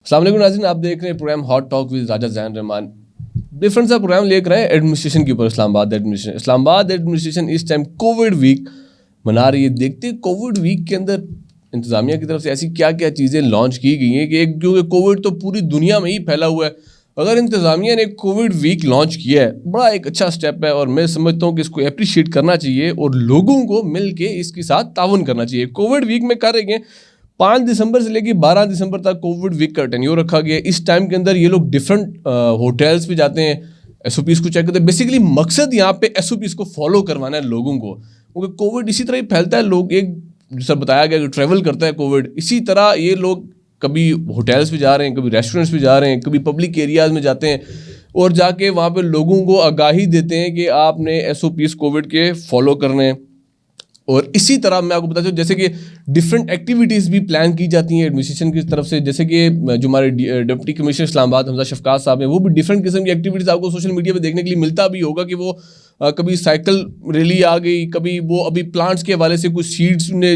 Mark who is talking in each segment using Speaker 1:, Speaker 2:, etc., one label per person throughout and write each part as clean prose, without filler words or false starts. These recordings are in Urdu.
Speaker 1: السلام علیکم ناظرین، آپ دیکھ رہے ہیں program hot talk with Raja Zain Rehman. Different سا پروگرام لے کر آئے ایڈمنسٹریشن کے اوپر. اسلام آباد ایڈمنسٹریشن اس ٹائم کووڈ ویک منا رہی ہے. دیکھتے کووڈ ویک کے اندر انتظامیہ کی طرف سے ایسی کیا کیا چیزیں لانچ کی گئی ہیں کہ کیونکہ کووڈ تو پوری دنیا میں ہی پھیلا ہوا ہے. اگر انتظامیہ نے کووڈ ویک لانچ کیا ہے, بڑا ایک اچھا سٹیپ ہے اور میں سمجھتا ہوں کہ اس کو اپریشیٹ کرنا چاہیے اور لوگوں کو مل کے اس کے ساتھ تعاون کرنا چاہیے. کووڈ ویک میں کر رہے ہیں 5 دسمبر سے لے کے 12 دسمبر تک کووڈ ویک کا ٹینیور رکھا گیا ہے. اس ٹائم کے اندر یہ لوگ ڈفرنٹ ہوٹلس پہ جاتے ہیں, ایس او پیز کو چیک کرتے ہیں. بیسیکلی مقصد یہاں پہ ایس او پیز کو فالو کروانا ہے لوگوں کو, کیونکہ کووڈ اسی طرح ہی پھیلتا ہے. لوگ ایک جیسا بتایا گیا کہ ٹریول کرتا ہے کووڈ, اسی طرح یہ لوگ کبھی ہوٹلس پہ جا رہے ہیں, کبھی ریسٹورینٹس پہ جا رہے ہیں, کبھی پبلک ایریاز میں جاتے ہیں اور جا کے وہاں پہ لوگوں کو آگاہی دیتے ہیں کہ آپ نے ایس او پیز کووڈ کے فالو کرنے ہیں. اور اسی طرح میں آپ کو بتاتا ہوں جیسے کہ ڈفرینٹ ایکٹیویٹیز بھی پلان کی جاتی ہیں ایڈمنسٹریشن کی طرف سے. جیسے کہ جو ہمارے ڈپٹی کمشنر اسلام آباد حمزہ شفقات صاحب ہیں, وہ بھی ڈفرینٹ قسم کی ایکٹیویٹیز آپ کو سوشل میڈیا پہ دیکھنے کے لیے ملتا بھی ہوگا کہ وہ کبھی سائیکل ریلی آ گئی, کبھی وہ ابھی پلانٹس کے حوالے سے کچھ سیڈس نے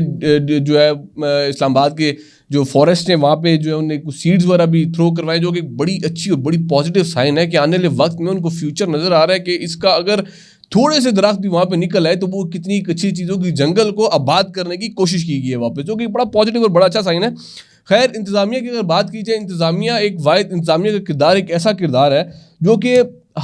Speaker 1: جو ہے اسلام آباد کے جو فارسٹ ہیں وہاں پہ جو ہے انہیں کچھ سیڈز وغیرہ بھی تھرو کروائے, جو کہ بڑی اچھی اور بڑی پازیٹیو سائن ہے کہ آنے والے وقت میں ان کو فیوچر نظر آ رہا ہے کہ اس کا اگر تھوڑے سے درخت بھی وہاں پہ نکل آئے تو وہ کتنی اچھی چیزوں کی جنگل کو آباد کرنے کی کوشش کی گئی ہے وہاں پہ, جو کہ بڑا پازیٹیو اور بڑا اچھا سائن ہے. خیر, انتظامیہ کی اگر بات کی جائے, انتظامیہ ایک واحد انتظامیہ کا کردار ایک ایسا کردار ہے جو کہ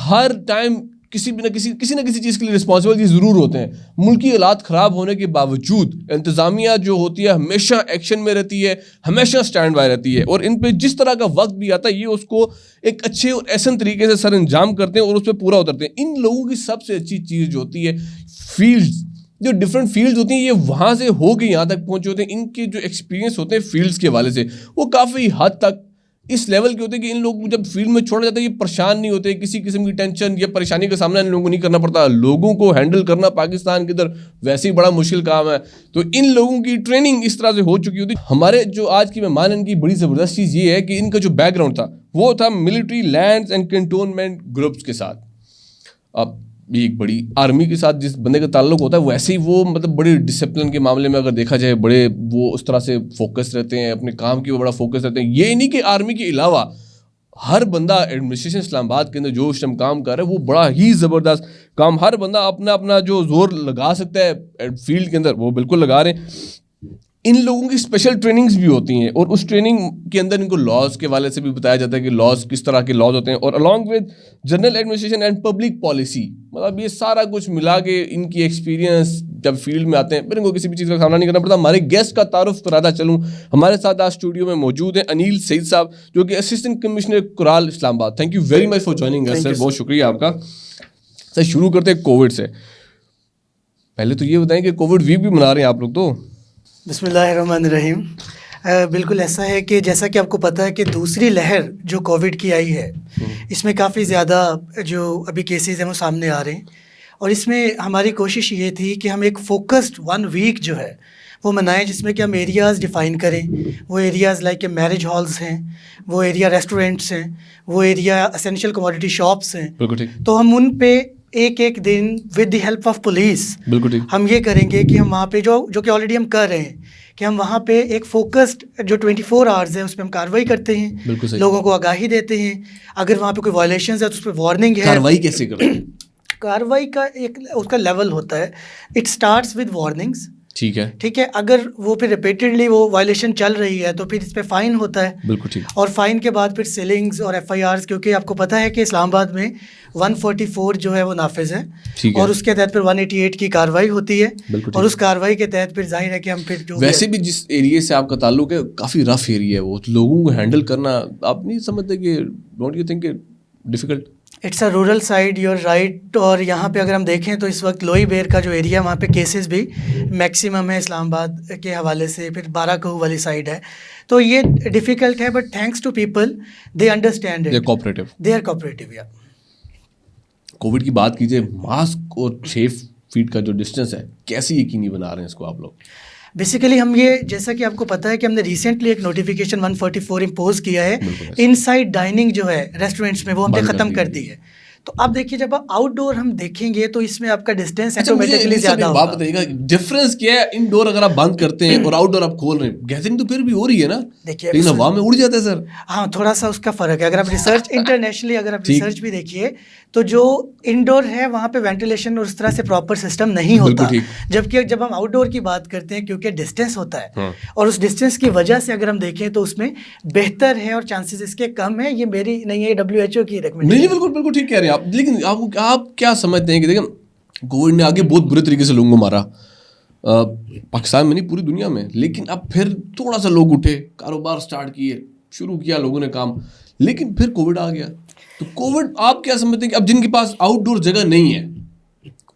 Speaker 1: ہر ٹائم کسی نہ کسی چیز کے لیے رسپانسبل ضرور ہوتے ہیں. ملکی حالات خراب ہونے کے باوجود انتظامیہ جو ہوتی ہے ہمیشہ ایکشن میں رہتی ہے, ہمیشہ اسٹینڈ بائی رہتی ہے, اور ان پہ جس طرح کا وقت بھی آتا ہے یہ اس کو ایک اچھے اور احسن طریقے سے سر انجام کرتے ہیں اور اس پہ پورا اترتے ہیں. ان لوگوں کی سب سے اچھی چیز جو ہوتی ہے فیلڈز, جو ڈفرینٹ فیلڈز ہوتی ہیں یہ وہاں سے ہو کے یہاں تک پہنچے ہوتے ہیں. ان کے جو ایکسپیرینس ہوتے ہیں فیلڈز کے حوالے سے وہ کافی حد تک اس لیول کے ہوتے ہیں کہ ان لوگوں کو جب فیلڈ میں چھوڑا جاتا ہے یہ پریشان نہیں ہوتے, کسی قسم کی ٹینشن یا پریشانی کا سامنا ان لوگوں کو نہیں کرنا پڑتا. لوگوں کو ہینڈل کرنا پاکستان کے اندر ویسے ہی بڑا مشکل کام ہے, تو ان لوگوں کی ٹریننگ اس طرح سے ہو چکی ہوتی. ہمارے جو آج کی مہمان ان کی بڑی زبردست چیز یہ ہے کہ ان کا جو بیک گراؤنڈ تھا وہ تھا military lands and cantonment groups کے ساتھ. اب بھی ایک بڑی آرمی کے ساتھ جس بندے کا تعلق ہوتا ہے ویسے ہی وہ مطلب بڑے ڈسپلن کے معاملے میں اگر دیکھا جائے بڑے وہ اس طرح سے فوکس رہتے ہیں, اپنے کام کی وہ بڑا فوکس رہتے ہیں. یہ نہیں کہ آرمی کے علاوہ ہر بندہ ایڈمنسٹریشن اسلام آباد کے اندر جو اس ٹائم کام کر رہا ہے وہ بڑا ہی زبردست کام, ہر بندہ اپنا جو زور لگا سکتا ہے فیلڈ کے اندر وہ بالکل لگا رہے ہیں. ان لوگوں کی اسپیشل ٹریننگز بھی ہوتی ہیں اور اس ٹریننگ کے اندر ان کو لاز کے حوالے سے بھی بتایا جاتا ہے کہ لاز کس طرح کے لاز ہوتے ہیں, اور along with general administration and public policy, مطلب یہ سارا کچھ ملا کے ان کی ایکسپیرینس جب فیلڈ میں آتے ہیں پھر ان کو کسی بھی چیز کا سامنا نہیں کرنا پڑتا. ہمارے گیسٹ کا تعارف کراتا چلوں, ہمارے ساتھ آج اسٹوڈیو میں موجود ہیں انیل سعید صاحب جو کہ اسسٹنٹ کمشنر کرال Islamabad. Thank you very much for joining us sir, بہت شکریہ آپ کا. سر شروع کرتے ہیں کووڈ سے. پہلے تو یہ بتائیں کہ کووڈ ویک بھی منا رہے ہیں آپ لوگ تو.
Speaker 2: بسم اللہ الرحمن الرحیم. بالکل ایسا ہے کہ جیسا کہ آپ کو پتہ ہے کہ دوسری لہر جو کووڈ کی آئی ہے اس میں کافی زیادہ جو ابھی کیسز ہیں وہ سامنے آ رہے ہیں, اور اس میں ہماری کوشش یہ تھی کہ ہم ایک فوکسڈ 1 ویک جو ہے وہ منائیں جس میں کہ ہم ایریاز ڈیفائن کریں. وہ ایریاز لائک کہ میرج ہالز ہیں, وہ ایریا ریسٹورینٹس ہیں, وہ ایریا اسینشیل کموڈیٹی شاپس ہیں, تو ہم ان پہ ایک دن with the help of police ہم یہ کریں گے کہ ہم وہاں پہ جو کہ آلریڈی ہم کر رہے ہیں کہ ہم وہاں پہ ایک فوکسڈ جو 24 آورز ہے اس پہ ہم کارروائی کرتے ہیں, لوگوں کو آگاہی دیتے ہیں. اگر وہاں پہ کوئی وائلیشنز ہے تو اس پہ وارننگ ہے.
Speaker 1: کارروائی کیسے کریں؟
Speaker 2: کارروائی کا ایک اس کا لیول ہوتا ہے. اٹ اسٹارٹس ود وارننگس,
Speaker 1: ٹھیک ہے.
Speaker 2: اگر وہ پھر ریپیٹڈلی وہ وائلیشن چل رہی ہے تو پھر اس پہ فائن ہوتا ہے.
Speaker 1: بالکل ٹھیک.
Speaker 2: اور فائن کے بعد پھر سیلنگز اور ایف آئی آرز, کیونکہ آپ کو پتہ ہے کہ اسلام آباد میں 144 جو ہے وہ نافذ ہے, اور اس کے تحت پھر 188 کی کارروائی ہوتی ہے, اور اس کارروائی کے تحت پھر ظاہر ہے کہ ہم پھر جو
Speaker 1: ویسے بھی جس ایریے سے آپ کا تعلق ہے کافی رف ایریا ہے, وہ لوگوں کو ہینڈل کرنا آپ نہیں سمجھتے کہ don't you think difficult?
Speaker 2: It's a rural side, your right. اور یہاں پہ اگر ہم دیکھیں تو اس وقت لوئی بیر کا جو ایریا وہاں پہ کیسز بھی میکسیمم ہے اسلام آباد کے حوالے سے, پھر بارہ کوہ والی سائڈ ہے, تو یہ ڈیفیکلٹ ہے. But thanks to people they understand it, they are cooperative. یا
Speaker 1: کووڈ کی بات کیجیے, ماسک اور 6 فیٹ کا جو ڈسٹینس ہے کیسے یقینی بنا رہے ہیں اس کو آپ لوگ؟
Speaker 2: بیسیکلی ہم یہ, جیسا کہ آپ کو پتہ ہے کہ ہم نے ریسنٹلی ایک نوٹیفیکیشن 144 امپوز کیا ہے. ان سائڈ ڈائننگ جو ہے ریسٹورینٹس میں وہ ہم نے ختم کر دی ہے. تو اب دیکھیے جب آپ آؤٹ ڈور ہم دیکھیں گے تو اس میں آپ کا ڈسٹینس
Speaker 1: اچھا مجھے
Speaker 2: آٹومیٹکلی زیادہ
Speaker 1: بات
Speaker 2: ہوگا.
Speaker 1: بتائیے گا ڈفرینس کیا ہے انڈور اگر آپ بند کرتے ہیں اور آؤٹ ڈور آپ کھول رہے ہیں, گیدرنگ تو پھر بھی ہو رہی ہے نا,
Speaker 2: دیکھیے
Speaker 1: لیکن ہوا میں اڑ جاتا ہے سر.
Speaker 2: ہاں تھوڑا سا اس کا فرق ہے. اگر آپ ریسرچ انٹرنیشنلی اگر آپ ریسرچ بھی دیکھیے تو جو انڈور ہے وہاں پہ وینٹیلیشن اور اس طرح سے پراپر سسٹم نہیں ہوتا, جبکہ جب ہم آؤٹ ڈور کی بات کرتے ہیں کیونکہ ڈسٹینس ہوتا ہے اور اس ڈسٹینس کی وجہ سے اگر ہم دیکھیں تو اس میں بہتر ہے اور چانسز اس کے کم ہیں. یہ میری نہیں ہے, WHO کی ریکمنڈیشن.
Speaker 1: نہیں بالکل بالکل ٹھیک کہہ رہے ہیں آپ, لیکن آپ کیا سمجھتے ہیں کہ دیکھیں کووڈ نے آگے بہت برے طریقے سے لوگوں کو مارا, پاکستان میں نہیں پوری دنیا میں, لیکن اب پھر تھوڑا سا لوگ اٹھے, کاروبار سٹارٹ کیے, شروع کیا لوگوں نے کام, لیکن پھر کووڈ آ گیا. تو کووڈ آپ کیا سمجھتے ہیں کہ اب جن کے پاس آؤٹ ڈور جگہ نہیں ہے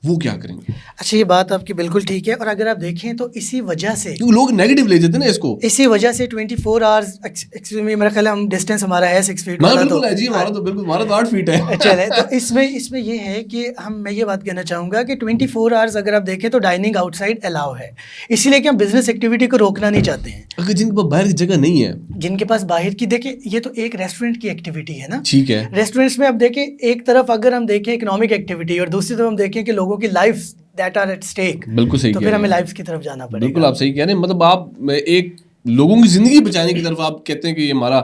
Speaker 1: وہ کیا کریں گے؟
Speaker 2: اچھا یہ بات آپ کی بالکل ٹھیک ہے, اور اگر آپ دیکھیں تو اسی وجہ سے
Speaker 1: کیونکہ لوگ نیگیٹو لے جاتے ہیں نا اس کو,
Speaker 2: اسی وجہ سے 24 آورز میرا خیال ہے ہم ڈسٹینس ہمارا ہے 6 فیٹ والا,
Speaker 1: بالکل ہے جی, ہمارا تو بالکل, ہمارا تو 8 فیٹ ہے.
Speaker 2: چلے تو اس میں یہ ہے کہ میں یہ بات کہنا چاہوں گا کہ 24 آورز اگر آپ دیکھیں تو ڈائننگ آؤٹ سائڈ الاؤ ہے, اسی لیے کہ ہم بزنس ایکٹیویٹی کو روکنا نہیں چاہتے ہیں.
Speaker 1: اگر جن کے پاس باہر کی جگہ نہیں ہے,
Speaker 2: جن کے پاس باہر کی, دیکھیں یہ تو ایک ریسٹورینٹ کی ایکٹیویٹی ہے نا,
Speaker 1: ٹھیک ہے,
Speaker 2: ریسٹورینٹس میں اب دیکھیں ایک طرف اگر ہم دیکھیں اکنامک ایکٹیویٹی اور دوسری طرف ہم دیکھیں کہ لوگوں کی life that are at stake,
Speaker 1: بالکل صحیح,
Speaker 2: تو پھر ہمیں لائف کی طرف جانا پڑے گا.
Speaker 1: بالکل آپ صحیح کہہ رہے ہیں, مطلب آپ ایک لوگوں کی زندگی بچانے کی طرف آپ کہتے ہیں کہ یہ ہمارا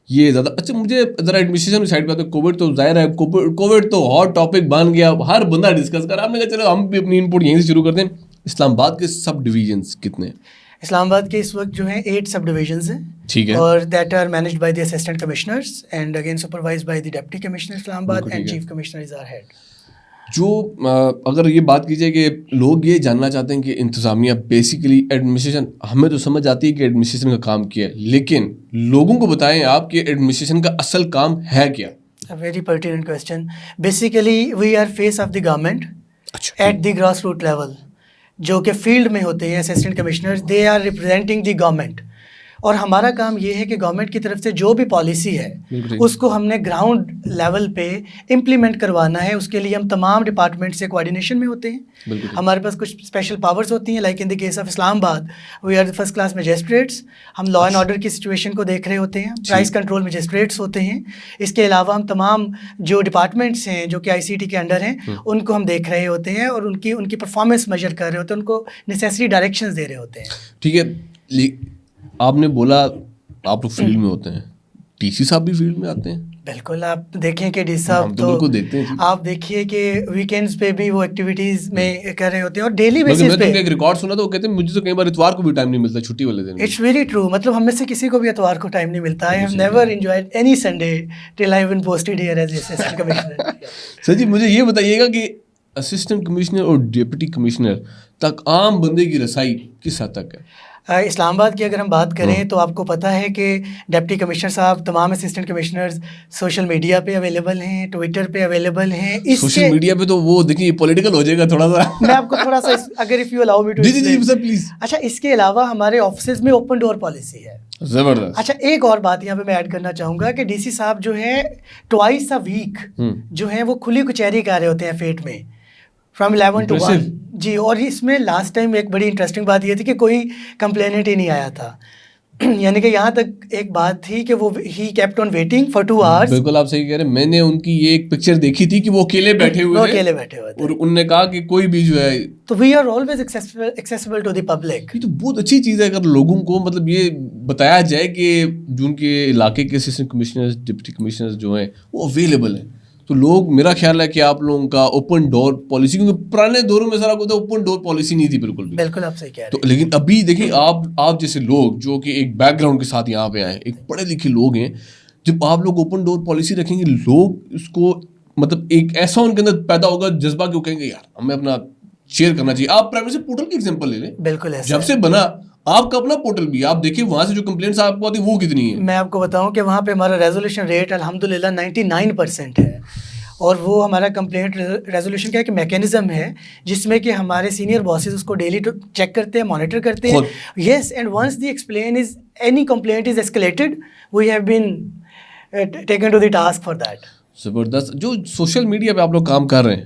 Speaker 1: یہ زیادہ. اچھا مجھے ذرا ایڈمنسٹریشن کی سائڈ پہ آتے ہیں, کووڈ تو ظاہر ہے, کووڈ تو ہاٹ ٹاپک بن گیا, ہر بندہ ڈسکس کر, آپ نے کہا چلو ہم بھی اپنی ان پٹ یہیں سے شروع کرتے ہیں. اسلام آباد کے سب ڈویژنس کتنے ہیں؟
Speaker 2: اسلام آباد کے اس وقت جو ہیں 8 سب ڈویژنز ہیں,
Speaker 1: ٹھیک ہے,
Speaker 2: اور that are managed by the assistant commissioners and again supervised by the deputy commissioner Islamabad and chief commissioner is our head.
Speaker 1: جو اگر یہ بات کیجیے کہ لوگ یہ جاننا چاہتے ہیں کہ انتظامیہ بیسیکلی ایڈمنسٹریشن, ہمیں تو سمجھ آتی ہے کہ ایڈمنسٹریشن کا کام کیا ہے, لیکن لوگوں کو بتائیں آپ کہ ایڈمنسٹریشن کا اصل کام ہے کیا؟
Speaker 2: Very pertinent question. Basically we are face of the government at the grass root level, جو کہ فیلڈ میں ہوتے ہیں assistant commissioners, they are representing the government, اور ہمارا کام یہ ہے کہ گورنمنٹ کی طرف سے جو بھی پالیسی ہے اس کو ہم نے گراؤنڈ لیول پہ امپلیمنٹ کروانا ہے. اس کے لیے ہم تمام ڈپارٹمنٹ سے کوآرڈینیشن میں ہوتے ہیں. ہمارے پاس کچھ اسپیشل پاورز ہوتی ہیں, like in the case of Islamabad we are first class magistrates, ہم لا اینڈ آرڈر کی سچویشن کو دیکھ رہے ہوتے ہیں, پرائز کنٹرول میجسٹریٹس ہوتے ہیں. اس کے علاوہ ہم تمام جو ڈپارٹمنٹس ہیں جو کہ ICT کے انڈر ہیں ان کو ہم دیکھ رہے ہوتے ہیں, اور ان کی پرفارمنس میجر کر رہے ہوتے ہیں, ان کو نیسیسری ڈائریکشنز دے رہے ہوتے ہیں.
Speaker 1: ٹھیک ہے, آپ نے بولا آپ لوگ فیلڈ میں ہوتے ہیں, ٹی سی صاحب بھی فیلڈ میں آتے ہیں؟
Speaker 2: بالکل, آپ دیکھیں کہ ڈی صاحب تو آپ دیکھیے کہ ویکینڈز پہ بھی وہ ایکٹیویٹیز میں کر رہے ہوتے ہیں, اور ڈیلی بیسس پہ.
Speaker 1: ایک ریکارڈ سنا تو وہ کہتے ہیں مجھے تو کئی بار اتوار کو بھی ٹائم نہیں ملتا چھٹی والے دن.
Speaker 2: اٹس ویری ٹرو, مطلب ہم میں سے کسی کو بھی اتوار کو ٹائم نہیں ملتا. I have never enjoyed any Sunday till I been posted here as assistant commissioner.
Speaker 1: Sir جی مجھے یہ بتائیے گا کہ اسسٹنٹ کمشنر اور ڈپٹی کمشنر تک عام بندے کی رسائی کس حد تک ہے؟
Speaker 2: اسلام آباد کی اگر ہم بات کریں تو آپ کو پتہ ہے کہ ڈپٹی کمشنر صاحب تمام اسسٹنٹ کمشنرز سوشل میڈیا پہ اویلیبل ہیں, ٹویٹر پہ اویلیبل ہیں.
Speaker 1: سوشل میڈیا پہ تو وہ دیکھیے پولیٹیکل ہو جائے گا تھوڑا سا,
Speaker 2: میں آپ کو تھوڑا سا اگر if you allow me to.
Speaker 1: جی سر پلیز.
Speaker 2: اچھا اس کے علاوہ ہمارے آفسز میں اوپن ڈور پالیسی ہے.
Speaker 1: زبردست.
Speaker 2: اچھا ایک اور بات یہاں پہ میں ایڈ کرنا چاہوں گا کہ ڈی سی صاحب جو ہے ٹوائس اے ویک جو ہے وہ کھلی کچہری کر رہے ہوتے ہیں فیٹ میں فرام 11 to 1. جی, اور اس میں لاسٹ ٹائم ایک بڑی انٹرسٹنگ بات یہ تھی کہ کوئی کمپلینٹ ہی نہیں آیا تھا. یعنی کہ یہاں تک ایک بات تھی کہ وہ he kept on waiting for 2 hours.
Speaker 1: بالکل آپ صحیح کہہ رہے ہیں, میں نے ان کی یہ ایک پکچر دیکھی تھی کہ وہ اکیلے بیٹھے ہوئے تھے, اور انہوں نے کہا کہ کوئی بھی جو ہے,
Speaker 2: تو we are always accessible to the public.
Speaker 1: یہ تو بہت اچھی چیز ہے اگر لوگوں کو مطلب یہ بتایا جائے کہ جو ان کے علاقے کے اسسٹنٹ کمشنرز ڈپٹی کمشنرز جو ہیں وہ اویلیبل ہیں, تو لوگ, میرا خیال ہے کہ آپ لوگوں کا اوپن ڈور پالیسی, کیونکہ پرانے دوروں میں سارا کچھ اوپن ڈور پالیسی نہیں تھی بالکل بھی.
Speaker 2: بالکل آپ صحیح کہہ رہے ہیں.
Speaker 1: تو لیکن ابھی دیکھیں آپ جیسے لوگ جو کہ ایک بیک گراؤنڈ کے ساتھ یہاں پہ آئے, ایک پڑھے لکھے لوگ ہیں, جب آپ لوگ اوپن ڈور پالیسی رکھیں گے لوگ اس کو مطلب ایک ایسا ان کے اندر پیدا ہوگا جذبہ کہ وہ کہیں گے یار ہمیں اپنا شیئر کرنا چاہیے. آپ پرائیویسی پورٹل کی ایگزامپل لے لیں,
Speaker 2: بالکل
Speaker 1: جب سے بنا آپ کا اپنا پورٹل بھی, آپ دیکھیں وہاں سے جو کمپلینٹس آپ کو آتی ہیں وہ کتنی ہیں.
Speaker 2: میں آپ کو بتاؤں کہ وہاں پہ ہمارا ریزولوشن ریٹ الحمدللہ 99% ہے, اور وہ ہمارا کمپلینٹ ریزولوشن کا ایک میکینزم ہے جس میں کہ ہمارے سینئر باسز اس کو ڈیلی چیک کرتے ہیں, مانیٹر کرتے ہیں. Yes, and once the explain is any complaint is escalated we have been taken to the task for that.
Speaker 1: زبردست. جو سوشل میڈیا پہ آپ لوگ کام کر رہے ہیں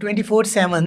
Speaker 2: 24/7।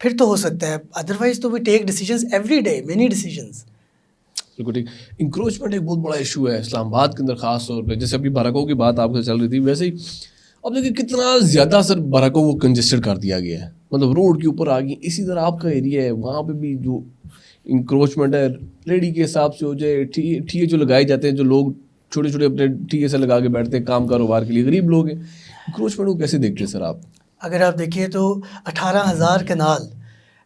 Speaker 2: پھر تو ہو سکتا ہے, ادروائز تو we take decisions every day, many decisions.
Speaker 1: بالکل ٹھیک. انکروچمنٹ ایک بہت بڑا ایشو ہے اسلام آباد کے اندر خاص طور پہ, جیسے ابھی برکوں کی بات آپ سے چل رہی تھی, ویسے ہی اب دیکھیں کتنا زیادہ سر برکوں کو کنجسٹڈ کر دیا گیا ہے, مطلب روڈ کے اوپر آ گئی. اسی طرح آپ کا ایریا ہے, وہاں پہ بھی جو انکروچمنٹ ہے ریڈی کے حساب سے ہو جائے, ٹھیکے جو لگائے جاتے ہیں, جو لوگ چھوٹے چھوٹے اپنے ٹھیکے سے لگا کے بیٹھتے ہیں کام کاروبار کے لیے, غریب لوگ ہیں, انکروچمنٹ کو کیسے دیکھتے ہیں سر آپ؟
Speaker 2: اگر آپ دیکھیے تو 18,000 کنال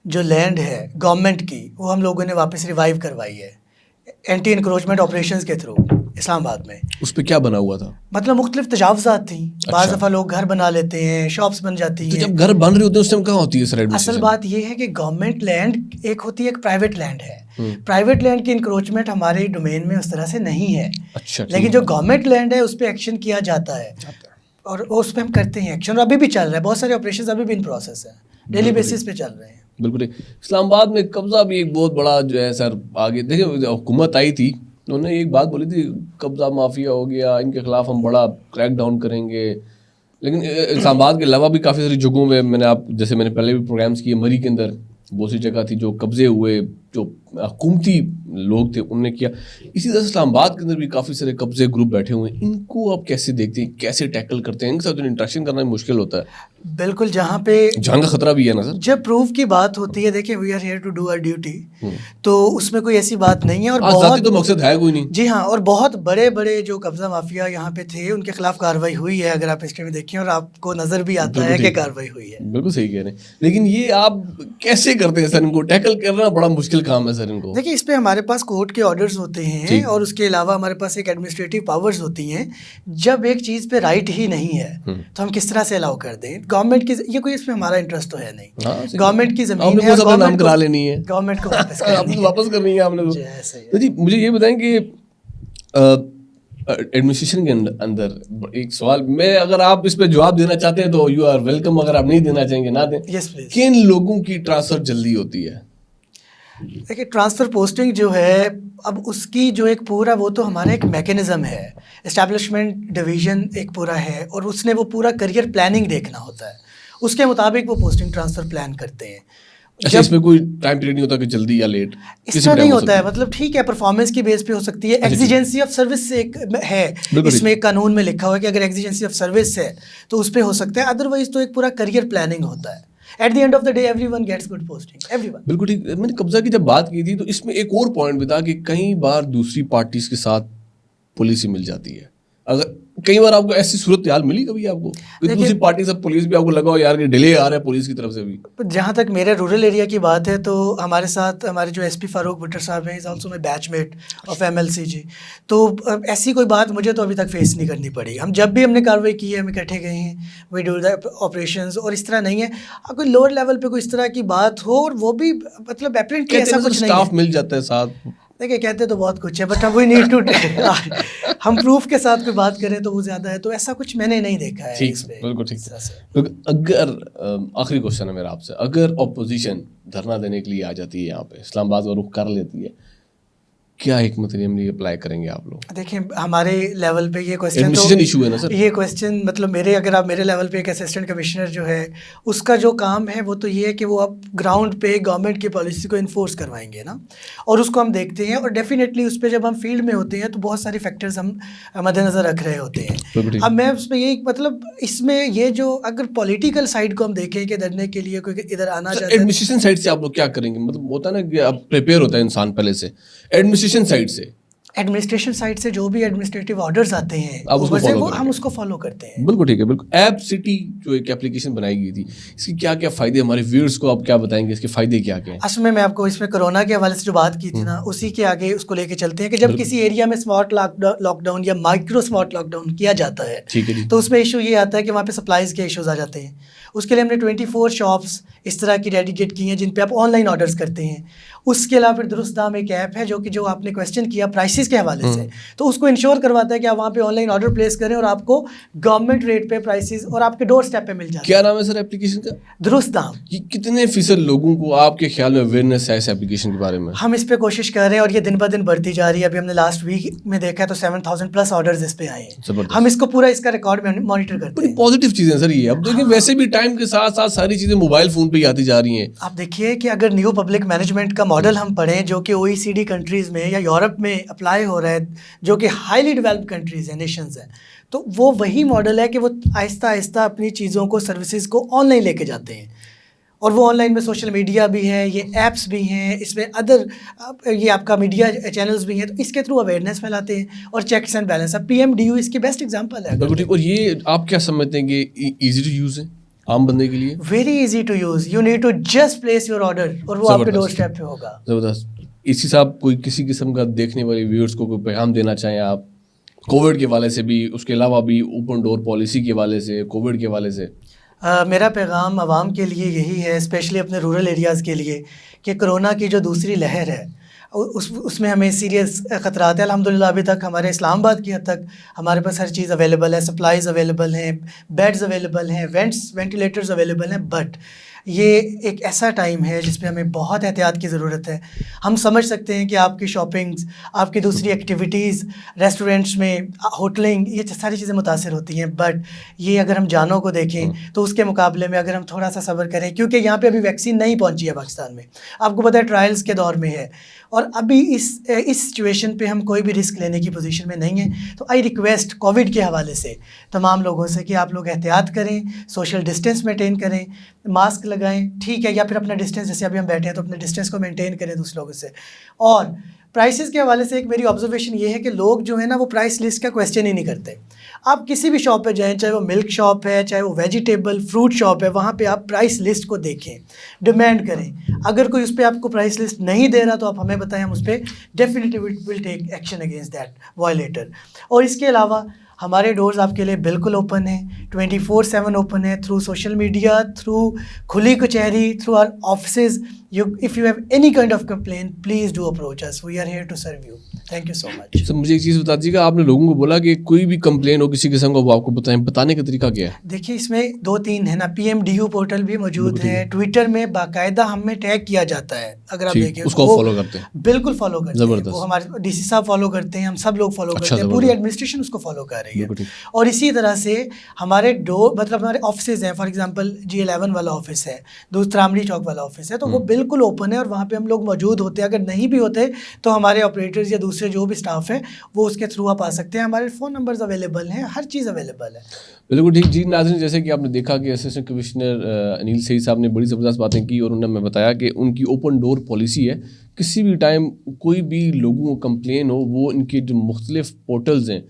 Speaker 2: جو لینڈ ہے گورنمنٹ کی, وہ ہم لوگوں نے واپس ریوائیو کروائی ہے اینٹی انکروچمنٹ آپریشنز کے تھرو اسلام آباد میں.
Speaker 1: اس پہ کیا بنا ہوا تھا؟
Speaker 2: مطلب مختلف تجاوزات تھیں, بعض دفعہ لوگ گھر بنا لیتے ہیں, شاپس بن جاتی ہیں.
Speaker 1: جب گھر بن رہے ہوتے ہیں اس ٹائم کہاں ہوتی ہے سر
Speaker 2: اصل بات یہ ہے کہ گورنمنٹ لینڈ ایک ہوتی ہے, ایک پرائیویٹ لینڈ ہے. پرائیویٹ لینڈ کی انکروچمنٹ ہمارے ڈومین میں اس طرح سے نہیں ہے, لیکن جو گورنمنٹ لینڈ ہے اس پہ ایکشن کیا جاتا ہے اور اس پہ ہم کرتے ہیں ایکشن, اور ابھی بھی چل رہا ہے. بہت سارے آپریشنز ابھی بھی ان پروسیس ہیں, ڈیلی بیسس پہ چل رہے ہیں.
Speaker 1: بالکل. اسلام آباد میں قبضہ بھی ایک بہت بڑا جو ہے سر آگے دیکھیں, حکومت آئی تھی, انہوں نے ایک بات بولی تھی, قبضہ مافیا ہو گیا, ان کے خلاف ہم بڑا کریک ڈاؤن کریں گے. لیکن اسلام آباد کے علاوہ بھی کافی ساری جگہوں میں میں نے پہلے بھی پروگرامس کیے, مری کے اندر بہت سی جگہ تھی جو قبضے ہوئے, جو حکومتی لوگ تھے انہوں نے کیا. اسی طرح اسلام آباد کے اندر بھی کافی سارے قبضے گروپ بیٹھے ہوئے ہیں, ان کو آپ کیسے دیکھتے ہیں, کیسے ٹیکل کرتے ہیں؟ ان کے ساتھ انٹریکشن کرنا مشکل ہوتا ہے.
Speaker 2: بالکل, جہاں پہ
Speaker 1: جان کا خطرہ بھی ہے نا سر. جب
Speaker 2: پروف کی بات ہوتی ہے, دیکھیں we are here to do our duty, تو اس میں کوئی ایسی بات نہیں ہے. اور
Speaker 1: بہت تو مقصد ہے کوئی نہیں.
Speaker 2: جی ہاں, اور بہت بڑے بڑے جو قبضہ مافیا یہاں پہ تھے ان کے خلاف کارروائی ہوئی ہے, اگر آپ ہسٹری میں دیکھیں, اور آپ کو نظر بھی آتا ہے کہ کارروائی ہوئی ہے.
Speaker 1: بالکل صحیح کہہ رہے ہیں, لیکن یہ آپ کیسے کرتے ہیں سر؟ ان کو ٹیکل کرنا بڑا مشکل کام ہے سر. ان کو
Speaker 2: دیکھیں, اس پہ ہمارے پاس کورٹ کے آرڈرز ہوتے ہیں, اور اس کے علاوہ ہمارے پاس ایک ایڈمنسٹریٹو پاورز ہوتی ہیں. جب ایک چیز پہ رائٹ ہی نہیں ہے تو ہم کس طرح سے الاؤ کر دیں؟ گورنمنٹ کی یہ کوئی اس میں ہمارا انٹرسٹ تو ہے نہیں. گورنمنٹ کی زمین ہے, گورنمنٹ کو
Speaker 1: واپس کرنی ہے آپ نے. جی مجھے یہ بتائیں کہ ایڈمنسٹریشن کے اندر ایک سوال میں, اگر آپ اس پہ جواب دینا چاہتے ہیں تو یو آر ویلکم, اگر آپ نہیں دینا چاہیں گے نہ دیں.
Speaker 2: یس پلیز.
Speaker 1: کن لوگوں کی ٹرانسفر جلدی ہوتی ہے؟
Speaker 2: دیکھیے, ٹرانسفر پوسٹنگ جو ہے, اب اس کی جو ایک پورا وہ تو ہمارا ایک میکینزم ہے, اسٹیبلشمنٹ ڈویژن ایک پورا ہے, اور اس نے وہ پورا کریئر پلاننگ دیکھنا ہوتا ہے, اس کے مطابق وہ پوسٹنگ ٹرانسفر پلان کرتے ہیں.
Speaker 1: اس میں کوئی ٹائم پیریڈ نہیں ہوتا کہ جلدی یا لیٹ؟
Speaker 2: اس میں نہیں ہوتا ہے, مطلب ٹھیک ہے پرفارمنس کی بیس پہ ہو سکتی ہے. ایگزیجنسی آف سروس سے ایک ہے, اس میں ایک قانون میں لکھا ہوا ہے کہ اگر ایگزیجنسی آف سروس ہے تو اس پہ ہو سکتا ہے, ادروائز تو ایک پورا کریئر پلاننگ ہوتا ہے. At the end of the day every one gets good posting, every one.
Speaker 1: بالکل ٹھیک. میں نے قبضہ کی جب بات کی تھی تو اس میں ایک اور پوائنٹ بھی تھا کہ کئی بار دوسری پارٹیز کے ساتھ پولیس ہی مل جاتی ہے. اگر کئی بار آپ کو ایسی صورت حال ملی کبھی آپ کو دوسری پارٹی سے پولیس بھی آپ کو لگا ہو یار کہ ڈیلے آ رہا ہے پولیس کی طرف سے بھی؟
Speaker 2: جہاں تک میرے رورل ایریا کی بات ہے تو ہمارے ساتھ ہمارے جو ایس پی فاروق بٹر صاحب ہیں, is also my batchmate of MLC ji. تو ایسی کوئی بات مجھے تو ابھی تک فیس نہیں کرنی پڑی. ہم جب بھی ہم نے کارروائی کی ہے ہم اکٹھے گئے ہیں, وی ڈو دا آپریشنز, اور اس طرح نہیں ہے کوئی لوور لیول پہ کوئی اس طرح کی بات ہو, اور وہ بھی مطلب اپریٹلی ایسا کچھ نہیں ہے.
Speaker 1: اسٹاف مل جاتا ہے ساتھ.
Speaker 2: دیکھیں کہتے تو بہت کچھ ہے, بٹ وی نیڈ ٹو ہم پروف کے ساتھ کوئی بات کریں تو وہ زیادہ ہے, تو ایسا کچھ میں نے نہیں دیکھا ہے.
Speaker 1: ٹھیک, بالکل ٹھیک. اگر آخری کوشچن ہے میرا آپ سے, اگر اپوزیشن دھرنا دینے کے لیے آ جاتی ہے یہاں پہ, اسلام آباد کا رخ کر لیتی ہے, کیا حکمت عملی اپلائی کریں گے آپ لوگ؟
Speaker 2: دیکھیں ہمارے لیول پہ یہ کویسچن تو
Speaker 1: ایشو ہے نا سر,
Speaker 2: یہ کویسچن مطلب اگر آپ میرے لیول پہ ایک اسسٹنٹ کمشنر جو ہے اس کا جو کام ہے وہ تو یہ ہے کہ وہ اب گراؤنڈ پہ گورنمنٹ کی پالیسی کو انفورس کروائیں گے نا, اور اس کو ہم دیکھتے ہیں, اور ڈیفینیٹلی اس پہ جب ہم فیلڈ میں ہوتے ہیں تو بہت ساری فیکٹرز ہم مد نظر رکھ رہے ہوتے ہیں. اب میں اس میں یہی مطلب اس میں یہ جو اگر پولیٹیکل سائڈ کو ہم دیکھیں کہ دھرنے کے لیے کوئی ادھر آنا چاہتا ہے,
Speaker 1: ایڈمنسٹریشن سائڈ سے آپ لوگ کیا کریں گے؟ مطلب ہوتا ہے نا کہ اب پریپیئر ہوتا ہے انسان پہلے سے, ایڈمنسٹریشن سائڈ سے جو بھی ایڈمنسٹریٹو آرڈرز آتے ہیں ہم اس کو فالو کرتے ہیں. بالکل ٹھیک ہے. بالکل. ایپ سٹی جو ایک اپلیکیشن بنائی گئی تھی, اس کی کیا کیا فائدے ہمارے ویورز کو آپ کیا بتائیں گے, اس کے فائدے کیا کیا ہیں؟
Speaker 2: اصل میں آپ کو اس میں کرونا کے حوالے سے جو بات کی تھی نا, اسی کے آگے اس کو لے کے چلتے ہیں کہ جب کسی ایریا میں اسمارٹ لاک ڈاؤن یا مائکرو اسمارٹ لاک ڈاؤن کیا جاتا ہے تو اس میں ایشو یہ آتا ہے کہ وہاں پہ سپلائز کے ایشوز آ جاتے ہیں. اس کے لیے ہم نے 24 شاپس اس طرح کی ڈیڈیکیٹ کی ہیں جن پہ آپ آن لائن آرڈرز کرتے ہیں. اس کے علاوہ پھر درست دام ایک ایپ ہے جو کہ جو آپ نے کویسچن کیا, پرائسز پرائسز کے حوالے سے، تو اس کو انشور کرواتا ہے کہ آپ وہاں پہ آن لائن آرڈر پلیس کریں اور آپ کو گورنمنٹ ریٹ پہ پرائسز اور آپ کے ڈور اسٹیپ پہ مل جاتے ہیں.
Speaker 1: کیا نام ہے سر اپلیکیشن کا؟
Speaker 2: درست دام.
Speaker 1: یہ کتنے فیصد لوگوں کو آپ کے خیال میں اویئرنیس ہے اس اپلیکیشن کے بارے میں؟
Speaker 2: ہم اس پہ کوشش کر رہے ہیں اور یہ دن بہ دن بڑھتی جا رہی ہے. ابھی ہم نے لاسٹ ویک میں دیکھا ہے تو 7,000+ آرڈرز اس پہ آئے ہیں. ہم اس کو پورا اس کا ریکارڈ مانیٹر کرتے ہیں.
Speaker 1: پازیٹیو چیزیں سر یہ. اب دیکھیں ویسے بھی ٹائم کے ساتھ ساتھ ساری چیزیں موبائل فون پہ ہی آتی جا رہی ہیں.
Speaker 2: آپ دیکھیے کہ اگر نیو پبلک مینجمنٹ کا ماڈل ہم پڑھیں جو کہ OECD کنٹریز میں یا یورپ میں اپلائی ہو رہا ہے، جو کہ ہائیلی ڈیولپڈ کنٹریز ہیں، نیشنز ہیں، تو وہ وہی ماڈل ہے کہ وہ آہستہ آہستہ اپنی چیزوں کو، سروسز کو آن لائن لے کے جاتے ہیں. اور وہ آن لائن میں سوشل میڈیا بھی ہے، یہ ایپس بھی ہیں، اس میں ادر یہ آپ کا میڈیا چینلز بھی ہیں، تو اس کے تھرو اویئرنیس پھیلاتے ہیں اور چیکس اینڈ بیلنس. اب PMDU اس کی بیسٹ ایگزامپل ہے.
Speaker 1: بالکل ٹھیک. اور یہ آپ کیا سمجھتے ہیں کہ ایزی ٹو یوز ہے عام بندے کے لیے؟
Speaker 2: Very easy to use. You need to just place your order اور وہ آپ کے ڈور اسٹیپ پہ ہوگا.
Speaker 1: زبردست. اسی صاحب کوئی کسی قسم کا دیکھنے والے ویورز کو کوئی پیغام دینا چاہیں آپ کووڈ کے حوالے سے بھی، اس کے علاوہ بھی اوپن ڈور پالیسی کے حوالے سے، کووڈ کے حوالے سے؟
Speaker 2: میرا پیغام عوام کے لیے یہی ہے، اسپیشلی اپنے رورل ایریاز کے لیے، کہ کرونا کی جو دوسری لہر ہے اس میں ہمیں سیریس خطرات ہیں. الحمدللہ ابھی تک ہمارے اسلام آباد کی حد تک ہمارے پاس ہر چیز اویلیبل ہے، سپلائز اویلیبل ہیں، بیڈز اویلیبل ہیں، وینٹیلیٹرز اویلیبل ہیں. بٹ یہ ایک ایسا ٹائم ہے جس پہ ہمیں بہت احتیاط کی ضرورت ہے. ہم سمجھ سکتے ہیں کہ آپ کی شاپنگز، آپ کی دوسری ایکٹیویٹیز، ریسٹورینٹس میں، ہوٹلنگ، یہ ساری چیزیں متاثر ہوتی ہیں. بٹ یہ اگر ہم جانوں کو دیکھیں تو اس کے مقابلے میں اگر ہم تھوڑا سا صبر کریں، کیونکہ یہاں پہ ابھی ویکسین نہیں پہنچی ہے پاکستان میں، آپ کو پتہ ہے ٹرائلز کے دور میں ہے، اور ابھی اس سچویشن پہ ہم کوئی بھی رسک لینے کی پوزیشن میں نہیں ہیں. تو آئی ریکویسٹ کووڈ کے حوالے سے تمام لوگوں سے کہ آپ لوگ احتیاط کریں، سوشل ڈسٹینس مینٹین کریں، ماسک لگائیں، ٹھیک ہے، یا پھر اپنا ڈسٹینس، جیسے ابھی ہم بیٹھے ہیں تو اپنے ڈسٹینس کو مینٹین کریں دوسرے لوگوں سے. اور پرائسز کے حوالے سے ایک میری آبزرویشن یہ ہے کہ لوگ جو ہے نا وہ پرائس لسٹ کا کویسچن ہی نہیں کرتے. آپ کسی بھی شاپ پہ جائیں، چاہے وہ ملک شاپ ہے، چاہے وہ ویجیٹیبل فروٹ شاپ ہے، وہاں پہ آپ پرائس لسٹ کو دیکھیں، ڈیمانڈ کریں. اگر کوئی اس پہ آپ کو پرائس لسٹ نہیں دے رہا تو آپ ہمیں بتائیں، ہم اس پہ definitely will take action against that violator. اور اس کے علاوہ ہمارے ڈورز آپ کے لیے بالکل اوپن ہیں، 24/7 اوپن ہے، تھرو سوشل میڈیا، تھرو کھلی کچہری، through our offices. If you have any kind of complaint, please do approach us. We are here to serve you. Thank you so much.
Speaker 1: سر مجھے ایک چیز بتا دیجیے گا، آپ نے لوگوں کو بولا کہ کوئی بھی کمپلین ہو کسی قسم کا وہ آپ کو بتائیں، بتانے کا طریقہ کیا ہے؟
Speaker 2: دیکھیے اس میں 2-3 ہے نا. PMDU پورٹل بھی موجود ہے، ٹویٹر میں باقاعدہ ہمیں ٹیگ کیا جاتا ہے. اگر آپ دیکھیں
Speaker 1: اس کو فالو کرتے ہیں،
Speaker 2: بالکل فالو کرتے ہیں. وہ ہمارے DC صاحب فالو کرتے ہیں، ہم سب لوگ فالو کرتے ہیں، پوری ایڈمنسٹریشن اس کو فالو کر رہی ہے. اور اسی طرح سے ہمارے مطلب ہمارے آفسز ہیں، فار ایگزامپل G11 والا آفس ہے، ترامڑی چوک والا آفس ہے، تو وہ بالکل اوپن ہے اور وہاں پہ ہم لوگ موجود ہوتے ہیں. اگر نہیں بھی ہوتے تو ہمارے آپریٹرز یا دوسرے جو بھی اسٹاف ہیں وہ اس کے تھرو آپ آ سکتے ہیں. ہمارے فون نمبرز اویلیبل ہیں، ہر چیز اویلیبل ہے.
Speaker 1: بالکل ٹھیک. جی ناظرین، جیسے کہ آپ نے دیکھا کہ اسسٹنٹ کمشنر انیل سعید صاحب نے بڑی زبردست باتیں کی اور انہوں نے ہمیں بتایا کہ ان کی اوپن ڈور پالیسی ہے. کسی بھی ٹائم کوئی بھی لوگوں کو کمپلین ہو، وہ ان کے جو مختلف پورٹلز ہیں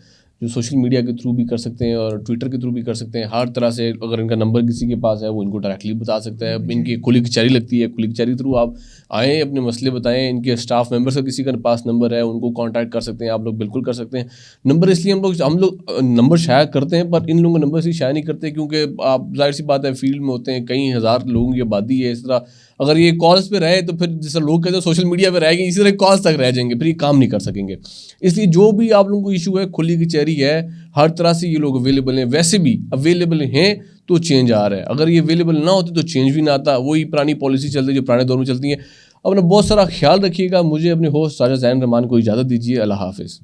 Speaker 1: جو سوشل میڈیا کے تھرو بھی کر سکتے ہیں اور ٹویٹر کے تھرو بھی کر سکتے ہیں. ہر طرح سے اگر ان کا نمبر کسی کے پاس ہے وہ ان کو ڈائریکٹلی بتا سکتا ہے. ان کی کھلی کچہری لگتی ہے، کھلی کچہری تھرو آپ آئیں، اپنے مسئلے بتائیں. ان کے اسٹاف ممبرس کا کسی کا پاس نمبر ہے، ان کو کانٹیکٹ کر سکتے ہیں. آپ لوگ بالکل کر سکتے ہیں. نمبر اس لیے ہم لوگ نمبر شائع کرتے ہیں، پر ان لوگوں کا نمبر اس لیے شائع نہیں کرتے کیونکہ آپ ظاہر سی بات ہے فیلڈ میں ہوتے ہیں، کئی ہزار لوگوں کی آبادی ہے. اس طرح اگر یہ کالز پہ رہے تو پھر جیسا لوگ کہتے ہیں سوشل میڈیا پہ رہ گئے، اسی طرح کالز تک رہ جائیں گے، پھر یہ کام نہیں کر سکیں گے. اس لیے جو بھی آپ لوگوں کو ایشو ہے، کھلی کچہری ہے، ہر طرح سے یہ لوگ اویلیبل ہیں. ویسے بھی اویلیبل ہیں تو چینج آ رہا ہے. اگر یہ اویلیبل نہ ہوتے تو چینج بھی نہ آتا. وہی پرانی پالیسی چلتی جو پرانے دور میں چلتی ہیں. اپنا بہت سارا خیال رکھیے گا. مجھے اپنے ہوسٹ راجہ زین الرحمان کو اجازت دیجیے. اللہ حافظ.